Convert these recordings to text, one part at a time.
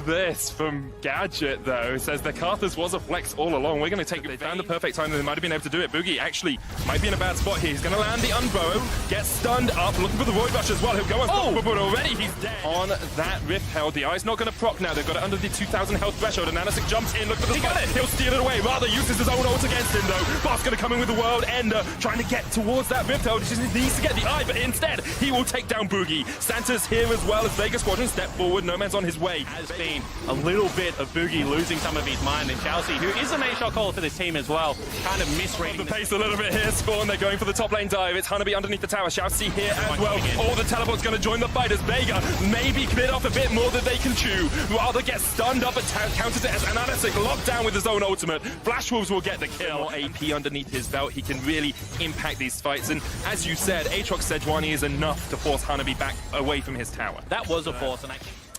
this from Gadget, though. It says the Karthus was a flex all along. We're going to take it. They found the perfect time, and they might have been able to do it. Boogie actually might be in a bad spot here. He's going to land the unburrow, get stunned up, looking for the Void Rush as well. He'll go unstoppable, but already he's dead. On that Rift held, the Eye's not going to proc now. They've got it under the 2,000 health threshold, and Anasik jumps in, look for the spot. He'll steal it away. Rather uses his own ult against him, though. Boss going to come in with the World Ender, trying to get towards that Rift held. He just needs to get the Eye, but instead, he will take down Boogie. Santa's here as well as Vega Squadron step forward. No Man's on his way. Has been a little bit of Boogie losing some of his mind, and Chelsea, who is a main shot caller for this team as well, kind of misreading the pace a little bit here. Spawn, they're going for the top lane dive. It's Hanabi underneath the tower. Chelsea here as well. All the teleport's going to join the fight as Vega maybe bit off a bit more than they can chew. Rather get stunned up and counters it as Anasik locked down with his own ultimate. Flash Wolves will get the kill. More AP underneath his belt. He can really impact these fights. And as you said, Aatrox Sejuani is enough to force Hanabi back away from his tower. That was a force, and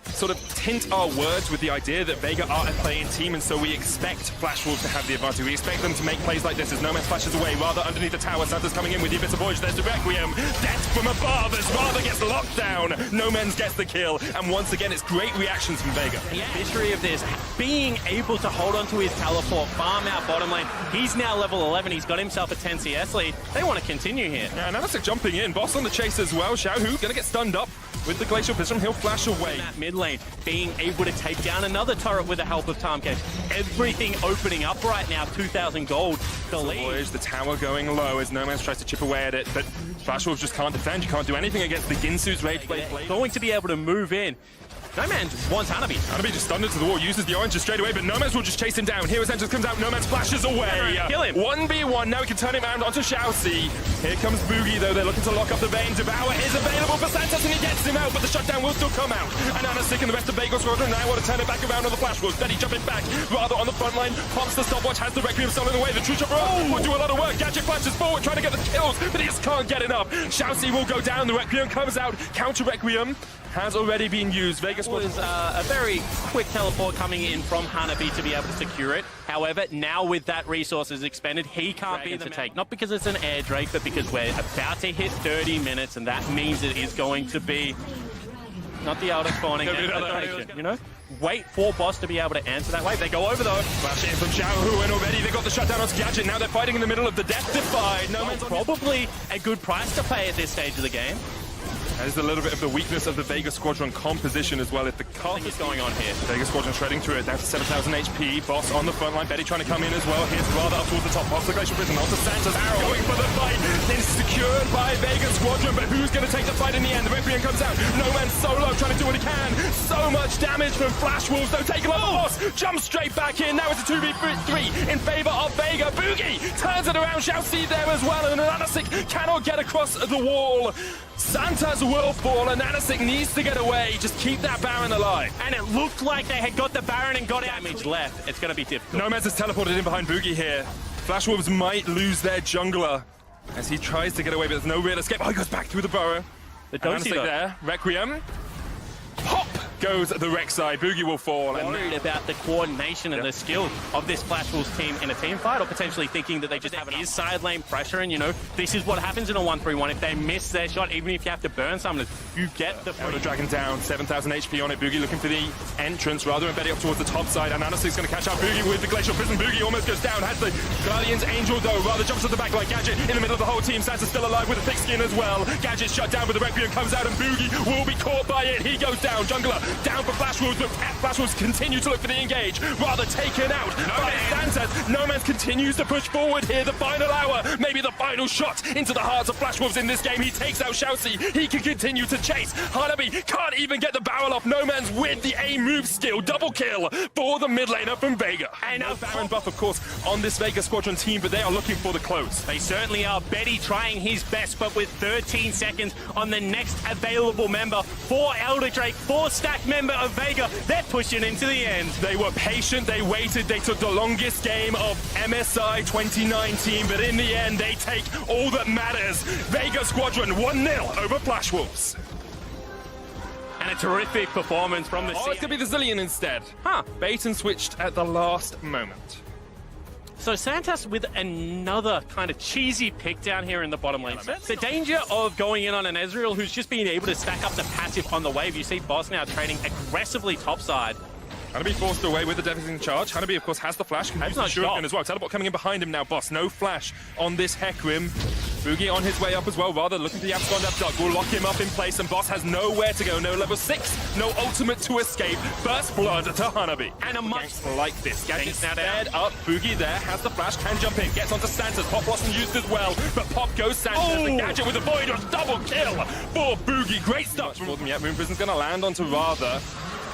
sort of tint our words with the idea that Vega are a playing team, and so we expect Flash Wolves to have the advantage. We expect them to make plays like this as No Man flashes away. Rather underneath the tower, Santa's coming in with the Abyss of Voyage. There's the Requiem. Death from above as Rather gets locked down. No Man's gets the kill, and once again, it's great reactions from Vega. The history of this, being able to hold onto his teleport, farm out bottom lane. He's now level 11. He's got himself a 10 CS lead. They want to continue here. Yeah, and Anasik jumping in. Boss on the chase as well. Xiaohu gonna get stunned up with the Glacial Prism. He'll flash away. In that mid lane, being able to take down another turret with the help of Tarmcase. Everything opening up right now, 2,000 gold. The lead. The tower going low as No Man's tries to chip away at it, but Flash Wolves just can't defend. You can't do anything against the Ginsu's Rage Blade. Going to be able to move in. No Man wants Hanabi. Hanabi just stunned into the wall, uses the orange straight away, but No Man's will just chase him down. Hero's Entrance comes out, No Man's flashes away. Kill him. 1v1, now he can turn him around onto Xiaoxi. Here comes Boogie, though. They're looking to lock up the vein. Devour is available for Santos, and he gets him out, but the shutdown will still come out. And Anasik and the rest of Vega Squadron now want to turn it back around on the Flash Wolves. Betty jumping back, Rather on the front line, pops the stopwatch, has the Requiem stolen away. The True Chopper will do a lot of work. Gadget flashes forward, trying to get the kills, but he just can't get enough. Xiaoxi will go down, the Requiem comes out, counter Requiem has already been used. Vega Squadron was a very quick teleport coming in from Hanabi to be able to secure it. However, now with that resources expended, he can't be the take. Not because it's an air Drake, but because we're about to hit 30 minutes, and that means it is going to be not the Elder spawning, you know? Wait for Boss to be able to answer that wave. They go over though. Flash in from Xiaohu, and already they got the shutdown on Gadget. Now they're fighting in the middle of the Death Defy. No Man's probably a good price to pay at this stage of the game. That is a little bit of the weakness of the Vega Squadron composition as well. If the Karthus is going on here. Vega Squadron shredding through it, down to 7,000 HP. Boss on the front line. Betty trying to come in as well. Here's Rather up towards the top. Pops the Glacial Prison. Onto Santa's arrow. Going for the fight. Then secured by Vega Squadron. But who's going to take the fight in the end? The Requiem comes out. No Man's solo trying to do what he can. So much damage from Flash Wolves. Though taking off the Boss. Jumps straight back in. Now it's a 2v3 in favor of Vega. Boogie turns it around. Xiaoxi there as well. And Anasik cannot get across the wall. Santa's will fall, and Anasik needs to get away. Just keep that Baron alive. And it looked like they had got the Baron and got damage left. It's going to be difficult. No Man's has teleported in behind Boogie here. Flash Wolves might lose their jungler as he tries to get away, but there's no real escape. Oh, he goes back through the burrow. But don't see there. Requiem. Pop goes the Rek'Sai. Boogie will fall. Worried about the coordination and the skill of this Flash Wolves team in a team fight, or potentially thinking that they just have enough side lane pressure, and you know, this is what happens in a 1-3-1. If they miss their shot, even if you have to burn someone, you get the Elder Dragon down, 7,000 HP on it. Boogie looking for the entrance, rather embedding up towards the top side, and Anasik's going to catch out Boogie with the Glacial Prison. Boogie almost goes down, has the Guardian's Angel though, rather jumps at the back like Gadget in the middle of the whole team. Santa's still alive with a thick skin as well. Gadget's shut down, but the Requiem comes out, and Boogie will be caught by it. He goes down, jungler down for Flash Wolves, but Flash Wolves continue to look for the engage, rather taken out by Santas. No Man's continues to push forward here, the final hour, maybe the final shot into the hearts of Flash Wolves in this game. He takes out Xiaoxi, he can continue to chase. Hanabi can't even get the barrel off. No Man's with the A move skill, double kill for the mid laner from Vega. And no Baron buff, of course, on this Vega Squadron team, but they are looking for the close. They certainly are. Betty trying his best, but with 13 seconds on the next available member for Elder Drake, 4-stack member of Vega, they're pushing into the end. They were patient, they waited, they took the longest game of MSI 2019, but in the end, they take all that matters. Vega Squadron 1-0 over Flash Wolves. And a terrific performance from the Oh, it's going to be the Zillion instead. Bait and switched at the last moment. So Santas with another kind of cheesy pick down here in the bottom lane. The danger of going in on an Ezreal who's just been able to stack up the passive on the wave. You see Boss now trading aggressively topside. Hanabi forced away with the devastating charge. Hanabi, of course, has the flash. Can use the shuriken as well. Teleport coming in behind him now, boss. No flash on this Hecarim. Boogie on his way up as well, rather looking for the abscond up duck. Will lock him up in place, and boss has nowhere to go. No level 6, no ultimate to escape. First blood to Hanabi. And a much like this. Gadget's now dead up. Boogie there has the flash, can jump in, gets onto Santa's. Pop Blossom used as well, but Pop goes Santa's. The Gadget with the Void Rush, double kill for Boogie. Great stuff for them. Yeah, Moon Prison's going to land onto Rather.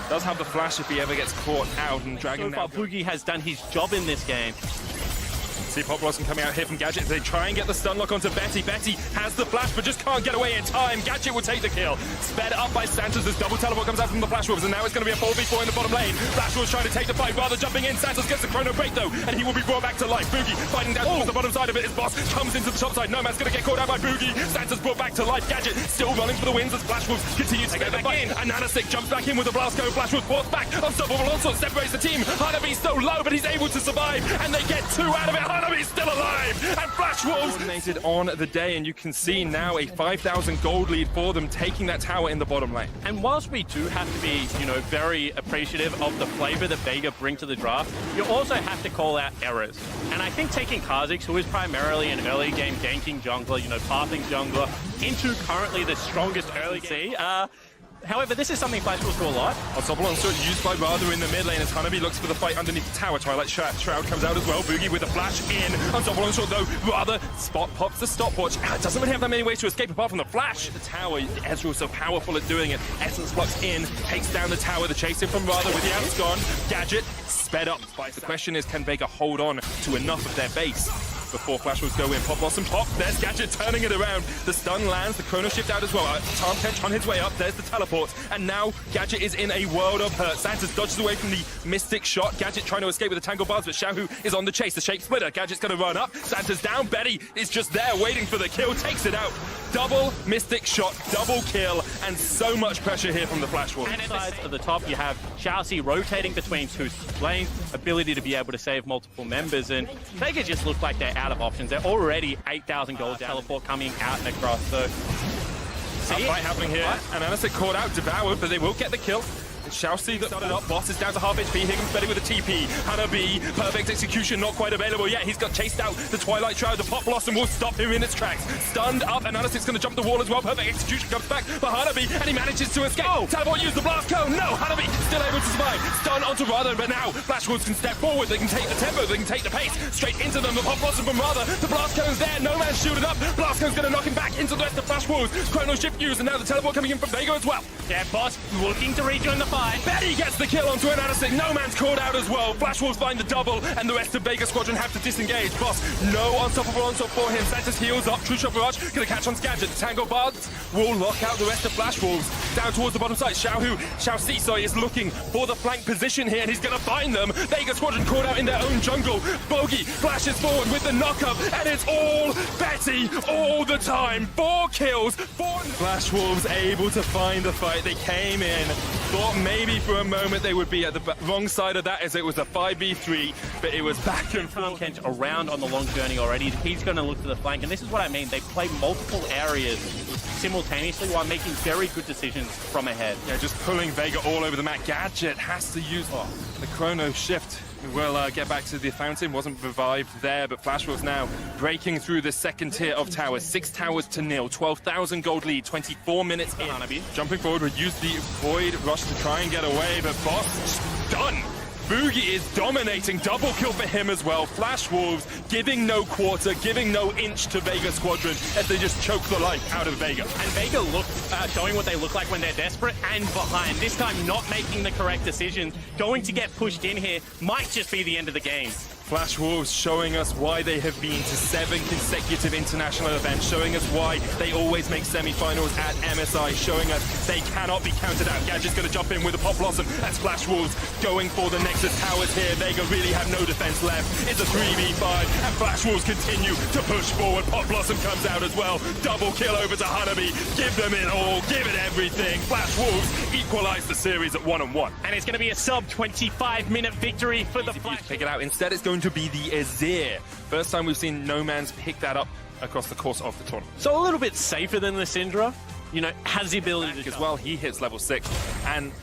Does have the flash if he ever gets caught out, and Dragon so far, Boogie has done his job in this game. See Pop Blossom coming out here from Gadget. They try and get the stun lock onto Betty. Betty has the flash, but just can't get away in time. Gadget will take the kill. Sped up by Santos as double teleport comes out from the Flash Wolves, and now it's going to be a 4v4 in the bottom lane. Flash Wolves trying to take the fight, rather jumping in. Santos gets the chrono break though, and he will be brought back to life. Boogie fighting down towards the bottom side of it. His boss comes into the top side. Nomad's going to get caught out by Boogie. Santos brought back to life. Gadget still running for the wins as Flash Wolves continue to get the fight. And Nanasik jumps back in with the blast go. Flash Wolves forced back. Unstoppable onslaught separates the team. Hanabi's so low, but he's able to survive, and they get 2 out of it. Hanabi's still alive. And Flash Wolves coordinated on the day, and you can see now a 5,000 gold lead for them, taking that tower in the bottom lane. And whilst we do have to be, very appreciative of the flavor that Vega bring to the draft, you also have to call out errors. And I think taking Kha'Zix, who is primarily an early game ganking jungler, pathing jungler, into currently the strongest early game. However, this is something Flash Wolves do a lot. Unstoppable onslaught used by Rather in the mid lane as Hanabi looks for the fight underneath the tower. Twilight Shroud comes out as well. Boogie with a flash in. Unstoppable onslaught though. Rather spot pops the stopwatch. Doesn't really have that many ways to escape apart from the flash. The tower, Ezreal is so powerful at doing it. Essence blocks in, takes down the tower. The chase in from Rather with the abscond. Gadget sped up. The question is, can Vega hold on to enough of their base before Flash Wolves go in? Pop Blossom pop. There's Gadget turning it around. The stun lands. The chrono shift out as well. Tarm Tench on his way up. There's the teleport. And now Gadget is in a world of hurt. Santos dodges away from the Mystic shot. Gadget trying to escape with the Tangle Bars, but Xiaohu is on the chase. The Shape Splitter. Gadget's going to run up. Santos down. Betty is just there waiting for the kill. Takes it out. Double Mystic shot. Double kill. And so much pressure here from the Flash Wolves. And sides at the top, you have Xiaoxi rotating between 2 lanes, ability to be able to save multiple members, and Vega just look like they're out of options. They're already 8,000 gold. Teleport coming out and across, so... See, fight happening here, and Anasik caught out, devoured, but they will get the kill. Xiaoxi that started up, boss is down to half HP, here comes Betty with a TP. Hanabi, perfect execution, not quite available yet. He's got chased out, the Twilight Shroud, the Pop Blossom will stop him in its tracks. Stunned up, and Anasik's going to jump the wall as well. Perfect execution comes back for Hanabi, and he manages to escape. Teleport, use the blast cone, no! Hanabi still able to survive. Stun onto Rather, but now Flash Wolves can step forward, they can take the tempo, they can take the pace. Straight into them, the Pop Blossom from Rather, the blast cone's there, no man's shielded up. Blast cone's going to knock him back into the rest of Flash Wolves. Chrono Shift used, and now the teleport coming in from Vega as well. Yeah, boss looking to rejoin the fight. Betty gets the kill onto an Anasik. No man's caught out as well. Flash Wolves find the double, and the rest of Vega Squadron have to disengage. Boss, no unstoppable onslaught for him. Santos heals up. True Shot Barrage gonna catch on Gadget. The Tango Bards will lock out the rest of Flash Wolves. Down towards the bottom side. Xiaoxi is looking for the flank position here, and he's gonna find them. Vega Squadron caught out in their own jungle. Bogey flashes forward with the knock-up, and it's all Betty all the time. 4 kills, 4... Flash Wolves able to find the fight. They came in, thought maybe for a moment they would be at the wrong side of that as it was a 5v3, but it was back and forth. Kench around on the long journey already. He's going to look to the flank, and this is what I mean. They play multiple areas simultaneously while making very good decisions from ahead. Yeah, just pulling Vega all over the map. Gadget has to use the chrono shift. We'll get back to the fountain. Wasn't revived there, but Flash Wolves now breaking through the second tier of towers. 6 towers to nil. 12,000 gold lead. 24 minutes in. Hanabi jumping forward would use the Void Rush to try and get away, but boss done. Boogie is dominating. Double kill for him as well. Flash Wolves giving no quarter, giving no inch to Vega Squadron as they just choke the life out of Vega. And Vega look showing what they look like when they're desperate and behind. This time not making the correct decisions. Going to get pushed in here might just be the end of the game. Flash Wolves showing us why they have been to 7 consecutive international events, showing us why they always make semi-finals at MSI, showing us they cannot be counted out. Gadget's going to jump in with a Pop Blossom. That's Flash Wolves going for the Nexus towers here. Vega really have no defense left. It's a 3v5, and Flash Wolves continue to push forward. Pop Blossom comes out as well. Double kill over to Hanabi. Give them it all. Give it everything. Flash Wolves equalize the series at 1-1. And it's going to be a sub 25-minute victory for the Flash. Pick it out. Instead, it's going to be the Azir. First time we've seen No Man's pick that up across the course of the tournament. So a little bit safer than the Syndra. Has the ability to as well. He hits level 6, and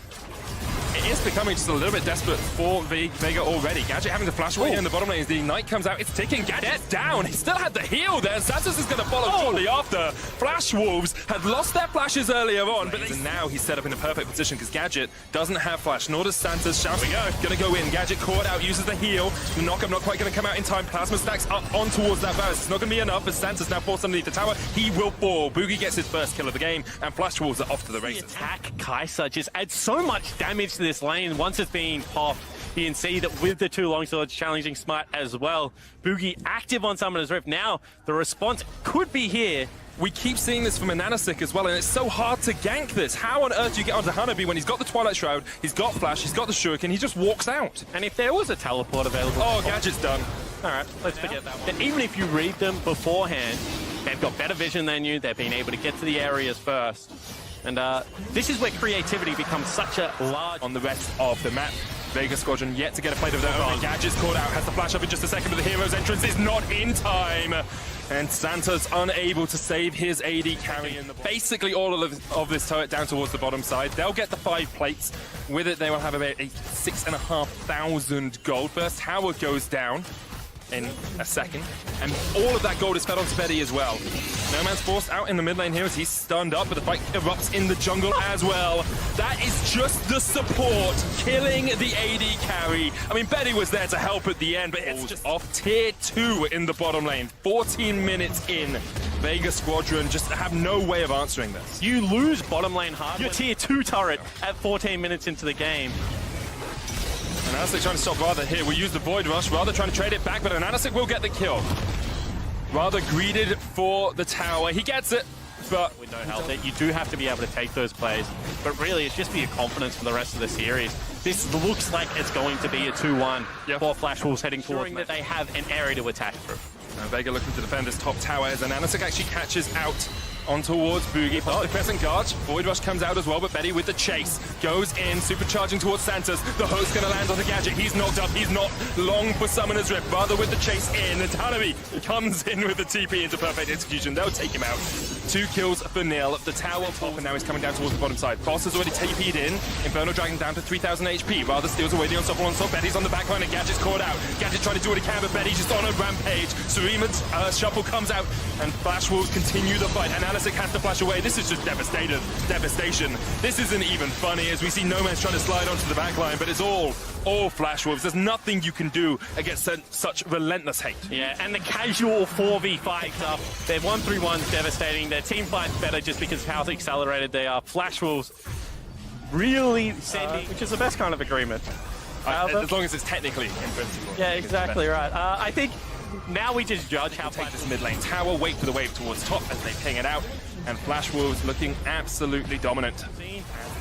it is becoming just a little bit desperate for Vega already. Gadget having to flash away here in the bottom lane as the Ignite comes out. It's ticking. Gadget's down. He still had the heal there. Santos is going to follow shortly after. Flash Wolves had lost their flashes earlier on, but now he's set up in a perfect position because Gadget doesn't have flash, nor does Santos. Shout we go. Going to go in. Gadget caught out, uses the heal. The knockup not quite going to come out in time. Plasma stacks up on towards that Varus. It's not going to be enough as Santos now forced underneath the tower. He will fall. Boogie gets his first kill of the game, and Flash Wolves are off to the races. The attack Kai'Sa just adds so much damage to this lane once it's being popped. You can see that with the two longswords challenging Smite as well. Boogie active on Summoner's Rift. Now the response could be here. We keep seeing this from a Nanosic as well, and it's so hard to gank this. How on earth do you get onto Hanabi when he's got the Twilight Shroud, he's got Flash, he's got the Shuriken, he just walks out? And if there was a teleport available... Oh, Gadget's done. All right, let's forget that one. And even if you read them beforehand, they've got better vision than you. They've been able to get to the areas first. And this is where creativity becomes such a large... On the rest of the map. Vega Squadron yet to get a plate of their own. Gadget's caught out, has the flash up in just a second, but the hero's entrance is not in time. And Santa's unable to save his AD carry in the basically all of this turret down towards the bottom side. They'll get the 5 plates. With it, they will have about a 6,500 gold. First tower goes down in a second, and all of that gold is fed onto Betty as well. No Man's forced out in the mid lane here as he's stunned up, but the fight erupts in the jungle as well. That is just the support killing the AD carry. I mean, Betty was there to help at the end, but it's just off tier 2 in the bottom lane. 14 minutes in, Vega Squadron just have no way of answering this. You lose bottom lane hard. Your tier 2 turret at 14 minutes into the game. And Nanosic trying to stop Rather here. We use the Void Rush. Rather trying to trade it back, but Nanosic will get the kill. Rather greeted for the tower. He gets it, but... With no health, you do have to be able to take those plays. But really, it's just for your confidence for the rest of the series. This looks like it's going to be a 2-1 for Flash Wolves heading towards that they have an area to attack through. Now Vega looking to defend this top tower as Nanosic actually catches out on towards Boogie. The Crescent Guard. Void Rush comes out as well, but Betty with the chase goes in, supercharging towards Santos. The host going to land on the Gadget. He's knocked up. He's not long for Summoner's Rift. Rather with the chase in. And Hanabi comes in with the TP into perfect execution. They'll take him out. 2 kills for nil. The tower top, and now he's coming down towards the bottom side. Boss has already TP'd in. Inferno Dragon down to 3,000 HP. Rather steals away the unstoppable onslaught. Betty's on the back line and Gadget's caught out. Gadget trying to do what he can, but Betty just on a rampage. Surima's shuffle comes out, and Flash Wolves continue the fight. And Nanosic has to flash away. This is just devastation. This isn't even funny as we see No Man's trying to slide onto the back line, but it's all Flash Wolves. There's nothing you can do against such relentless hate. Yeah, and the casual 4v5 stuff. Their 1-3-1's devastating. Their team fight's better just because of how accelerated they are. Flash Wolves really sending, which is the best kind of agreement. As long as it's technically invincible. Yeah, exactly right. I think now we just judge how take this mid lane tower, wait for the wave towards top as they ping it out, and Flash Wolves looking absolutely dominant.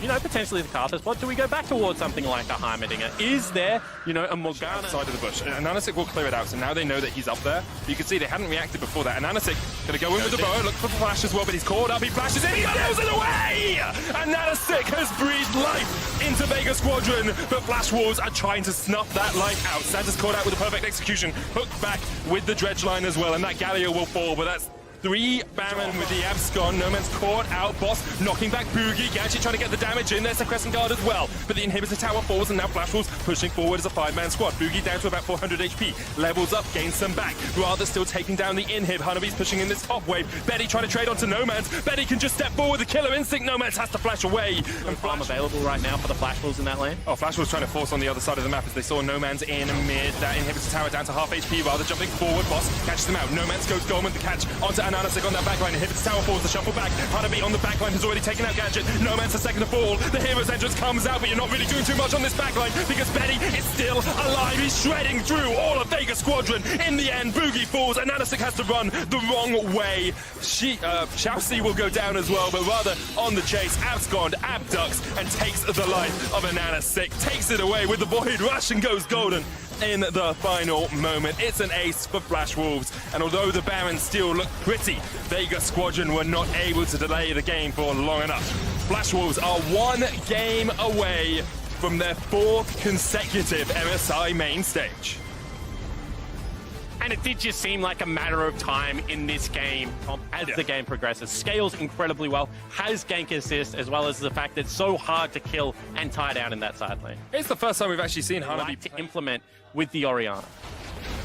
You know, potentially the Carthus spot. Do we go back towards something like a Heimerdinger? Is there, you know, a Morgana? Outside of the bush. And Nanosic will clear it out, so now they know that he's up there. You can see they hadn't reacted before that. And Nanosic going to go in with the bow, look for the flash as well, but he's caught up, he flashes in, he throws it away! And Nanosic has breathed life into Vega Squadron, but Flash Wolves are trying to snuff that life out. Santa's caught out with a perfect execution, hooked back with the dredge line as well, and that Galio will fall, but that's 3 Baron with the abscon. No Man's caught out. Boss knocking back Boogie. Gadget trying to get the damage in. There's the Crescent Guard as well. But the inhibitor tower falls, and now Flash Wolves pushing forward as a 5-man squad. Boogie down to about 400 HP. Levels up, gains some back. Rather still taking down the inhib. Hanabi's pushing in this top wave. Betty trying to trade onto No Man's. Betty can just step forward. The killer instinct. No Man's has to flash away. And farm available right now for the Flash Wolves in that lane. Oh, Flash Wolves trying to force on the other side of the map as they saw No Man's in mid. That inhibitor tower down to half HP. Rather jumping forward. Boss catches them out. No Man's goes Golem the catch onto Nanosic on that back line. Inhibits tower falls, the shuffle back. Hanabi on the back line has already taken out Gadget. No Man's the second to fall. The hero's entrance comes out, but you're not really doing too much on this back line because Betty is still alive. He's shredding through all of Vega Squadron. In the end, Boogie falls, and Nanosic has to run the wrong way. Shaoxi will go down as well, but rather on the chase, abscond, abducts, and takes the life of a Nanosic. Takes it away with the Void Rush and goes golden in the final moment. It's an ace for Flash Wolves, and although the Barons still look pretty, Vega Squadron were not able to delay the game for long enough. Flash Wolves are 1 game away from their 4th consecutive MSI main stage. And And it did just seem like a matter of time in this game as the game progresses. Scales incredibly well, has gank assist, as well as the fact that it's so hard to kill and tie down in that side lane. It's the first time we've actually seen Hanabi Like to implement with the Orianna.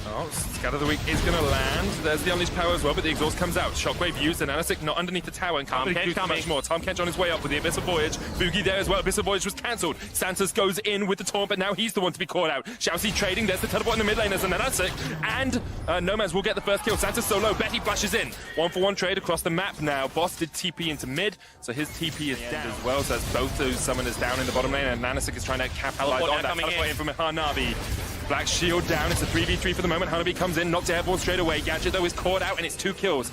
Oh, Scatter the Weak is going to land. There's the Unleashed Power as well, but the exhaust comes out. Shockwave used, and Anasik not underneath the tower and can't really do too much more. Tom Kench on his way up with the Abyss of Voyage. Boogie there as well. Abyss of Voyage was cancelled. Santos goes in with the taunt, but now he's the one to be caught out. Xiaoxi trading. There's the teleport in the mid lane as an Anasik, and Nomads will get the first kill. Santos solo. Betty flashes in. 1-for-1 trade across the map now. Boss did TP into mid, so his TP is down as well. So that's both those summoners down in the bottom lane, and Anasik is trying to capitalize on that. Teleport in from Hanabi. Black Shield down, it's a 3v3 for the moment. Hanabi comes in, knocks airborne straight away. Gadget, though, is caught out, and it's 2 kills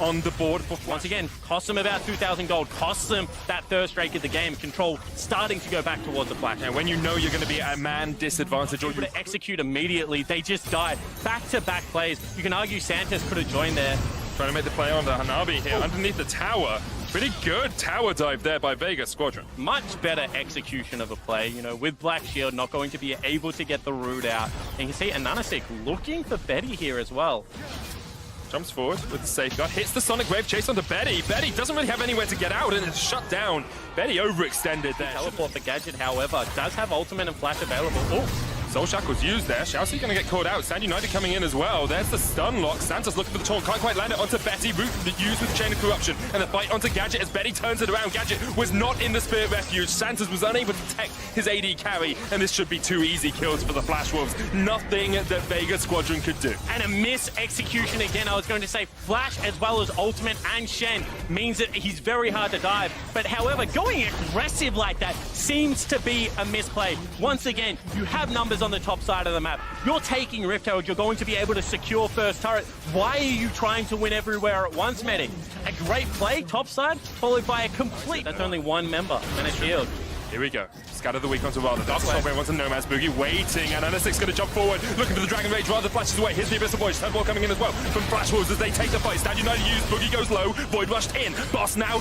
on the board for Once again, costs them about 2,000 gold, costs them that third streak of the game. Control starting to go back towards the Flash. And when you know you're going to be at a man disadvantage, or you to execute immediately, they just die. Back-to-back plays. You can argue Santos could have joined there. trying to make the play on the Hanabi here underneath the tower. Pretty good tower dive there by Vega Squadron. Much better execution of a play, you know, with Black Shield not going to be able to get the root out. And you see Ananasik looking for Betty here as well. Jumps forward with the safeguard, hits the Sonic Wave, chase onto Betty. Betty doesn't really have anywhere to get out, and it's shut down. Betty overextended there. Teleport for Gadget, however, does have ultimate and flash available. Oh. Soul Shackle's used there. Xiaoxi gonna get caught out. Sand United coming in as well. There's the stun lock. Santos looking for the taunt. Can't quite land it onto Betty. Root used with Chain of Corruption. And the fight onto Gadget as Betty turns it around. Gadget was not in the Spirit Refuge. Santos was unable to protect his AD carry. And this should be 2 easy kills for the Flash Wolves. Nothing that Vega Squadron could do. And a miss execution again. I was going to say Flash as well as Ultimate and Shen means that he's very hard to dive. But however, going aggressive like that seems to be a misplay. Once again, you have numbers on the top side of the map. You're taking Rift Herald. You're going to be able to secure first turret. Why are you trying to win everywhere at once, Medic? A great play, top side, followed by a complete... That's only one member and a shield. Here we go. Scatter the Weak onto Rather. Dark Software wants a Nomad's Boogie waiting, and Anasik's going to jump forward, looking for the Dragon Rage. Rather flashes away. Here's the Abyss of Void. Thunderball coming in as well from Flash Wolves as they take the fight. Stand United used. Boogie goes low. Void rushed in. Boss now.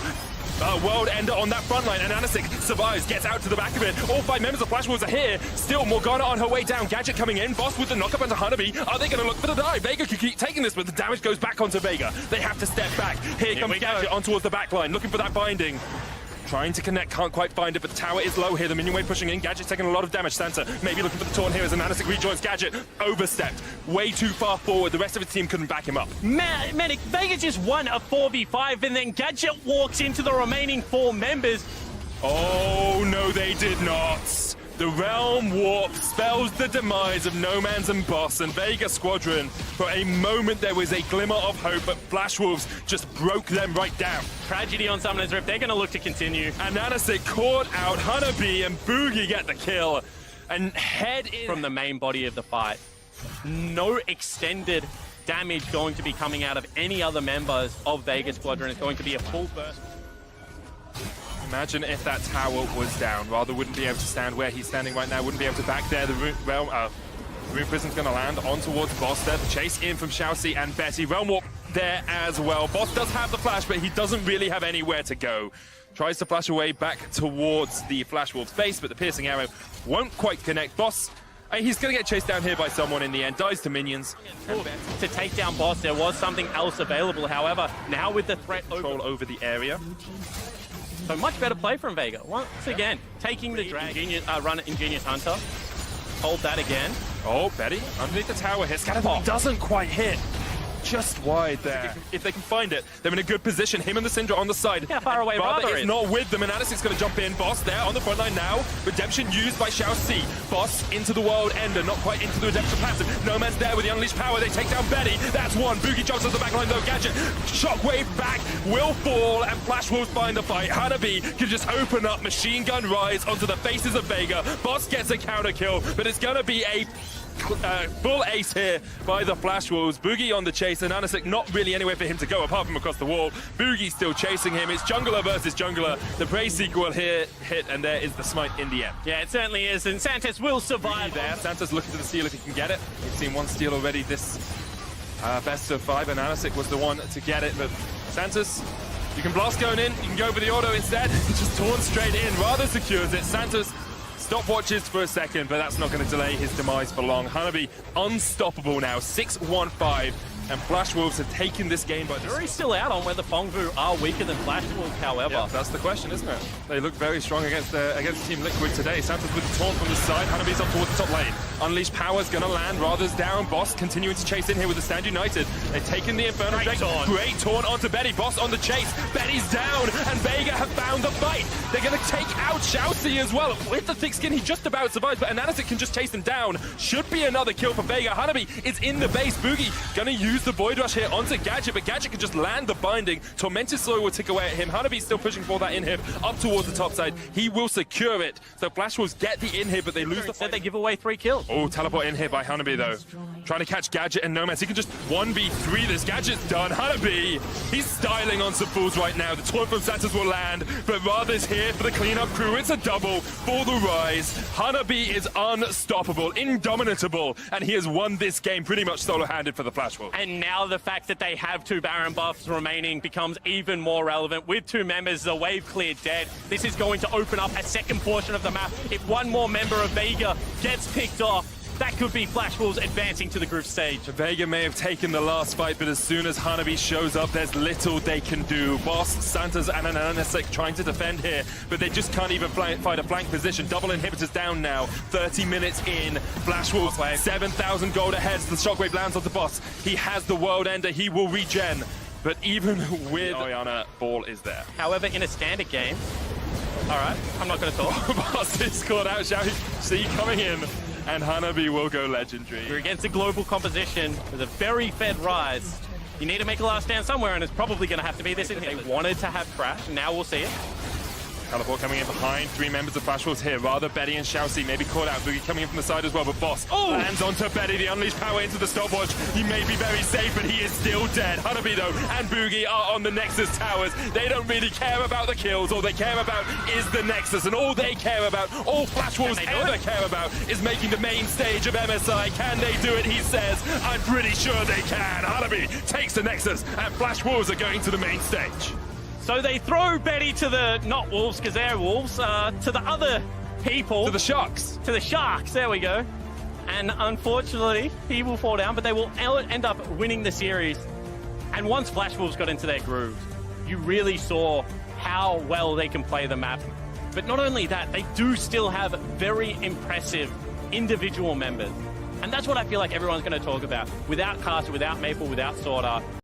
World Ender on that front line, and Anasik survives, gets out to the back of it. All 5 members of Flash Wolves are here. Still, Morgana on her way down. Gadget coming in. Boss with the knockup onto Hanabi. Are they going to look for the dive? Vega could keep taking this, but the damage goes back onto Vega. They have to step back. Here comes Gadget on towards the back line, looking for that binding. Trying to connect, can't quite find it, but the tower is low here. The minion wave pushing in. Gadget's taking a lot of damage. Santa maybe looking for the taunt here as Anasik rejoins. Gadget overstepped way too far forward. The rest of his team couldn't back him up. Medic, Vega just won a 4v5, and then Gadget walks into the remaining 4 members. Oh, no, they did not. The Realm Warp spells the demise of Nomads and Boss, and Vega Squadron, for a moment there was a glimmer of hope, but Flash Wolves just broke them right down. Tragedy on Summoner's Rift, they're going to look to continue. And Anasik caught out Hanabi, and Boogie get the kill, and head in. From the main body of the fight. No extended damage going to be coming out of any other members of Vega Squadron. It's going to be a full burst. Imagine if that tower was down. Rather wouldn't be able to stand where he's standing right now, wouldn't be able to back there. The Rune Prism's going to land on towards Boss there. The chase in from Xiaoxi and Betty. Realm Warp there as well. Boss does have the flash, but he doesn't really have anywhere to go. Tries to flash away back towards the Flash Wolf's base, but the piercing arrow won't quite connect. Boss, he's going to get chased down here by someone in the end. Dies to minions. To take down Boss, there was something else available. However, now with the threat control over the area. So much better play from Vega. Once again, taking the drag, run Ingenious Hunter. Hold that again. Oh, Betty underneath the tower here. Scatterball doesn't quite hit. Just wide there. If they can find it, they're in a good position. Him and the Syndra on the side. Yeah, far away Rather is not with them, and Anasik's going to jump in. Boss there on the front line now. Redemption used by Xiaoxi. Boss into the World Ender, not quite into the Redemption passive. Nomad's there with the Unleashed Power. They take down Betty. That's one. Boogie jumps on the back line though. Gadget, Shockwave back, will fall, and Flash Wolves find the fight. Hanabi can just open up Machine Gun Rise onto the faces of Vega. Boss gets a counter kill, but it's going to be a full ace here by the Flash Wolves. Boogie on the chase, and Anasik not really anywhere for him to go apart from across the wall. Boogie still chasing him. It's jungler versus jungler. The prey sequel here hit, and there is the smite in the end. Yeah, it certainly is, and Santos will survive there. Santos looking to the steal if he can get it. We've seen one steal already this best of 5, and Anasik was the one to get it, but Santos, you can blast going in, you can go for the auto instead. Just torn straight in, rather secures it. Santos stopwatches for a second, but that's not going to delay his demise for long. Hanabi unstoppable now, 6-1-5. And Flash Wolves have taken this game by Jury's still out on whether Fongvu are weaker than Flash Wolves, however. Yeah, that's the question, isn't it? They look very strong against Team Liquid today. Santos with the taunt from the side. Hanabi's up towards the top lane. Unleashed Power's going to land. Rather's down. Boss continuing to chase in here with the Stand United. They've taken the Inferno Drake. Great taunt onto Betty. Boss on the chase. Betty's down. And Vega have found the fight. They're going to take out Shoutzy as well. With the thick skin, he just about survives. But Ananasic can just chase him down. Should be another kill for Vega. Hanabi is in the base. Boogie going to use the Void Rush here onto Gadget, but Gadget can just land the binding. Tormented Slow will tick away at him. Hanabi's still pushing for that inhib up towards the top side. He will secure it. So Flash Wolves get the inhib, but they lose the fight. They give away 3 kills. Oh, teleport in here by Hanabi though. Trying to catch Gadget and Nomads. He can just 1v3 this. Gadget's done. Hanabi, he's styling on some fools right now. The taunt from Santos will land, but Rather's here for the cleanup crew. It's a double for the Rise. Hanabi is unstoppable, indomitable, and he has won this game pretty much solo-handed for the Flash Wolves. And now the fact that they have 2 Baron buffs remaining becomes even more relevant. With 2 members, the wave cleared dead. This is going to open up a second portion of the map. If one more member of Vega gets picked off, that could be Flash Wolves advancing to the group stage. Vega may have taken the last fight, but as soon as Hanabi shows up, there's little they can do. Boss, Santos, and Ananasic trying to defend here, but they just can't even fight a flank position. Double inhibitors down now. 30 minutes in. Flash Wolves, 7,000 gold ahead. The shockwave lands on the boss. He has the world ender. He will regen. But even with Oriana, ball is there. However, in a standard game, all right, I'm not going to talk. Boss is caught out. Shall we see coming in? And Hanabi will go legendary. We're against a global composition with a very fed Rise. You need to make a last stand somewhere, and it's probably going to have to be this in here. They wanted to have Crash, now we'll see it. Teleport coming in behind 3 members of Flash Wolves here. Rather, Betty and Shoutzy may be caught out. Boogie coming in from the side as well, but Boss lands onto Betty. The unleashed power into the stopwatch. He may be very safe, but he is still dead. Hanabi, though, and Boogie are on the Nexus towers. They don't really care about the kills. All they care about is the Nexus, and all they care about, all Flash Wolves ever care about, is making the main stage of MSI. Can they do it? He says, I'm pretty sure they can. Hanabi takes the Nexus, and Flash Wolves are going to the main stage. So they throw Betty to the, not wolves, because they're wolves, to the other people. To the Sharks. To the Sharks, there we go. And unfortunately, he will fall down, but they will end up winning the series. And once Flash Wolves got into their groove, you really saw how well they can play the map. But not only that, they do still have very impressive individual members. And that's what I feel like everyone's going to talk about. Without Caster, without Maple, without Sword Art,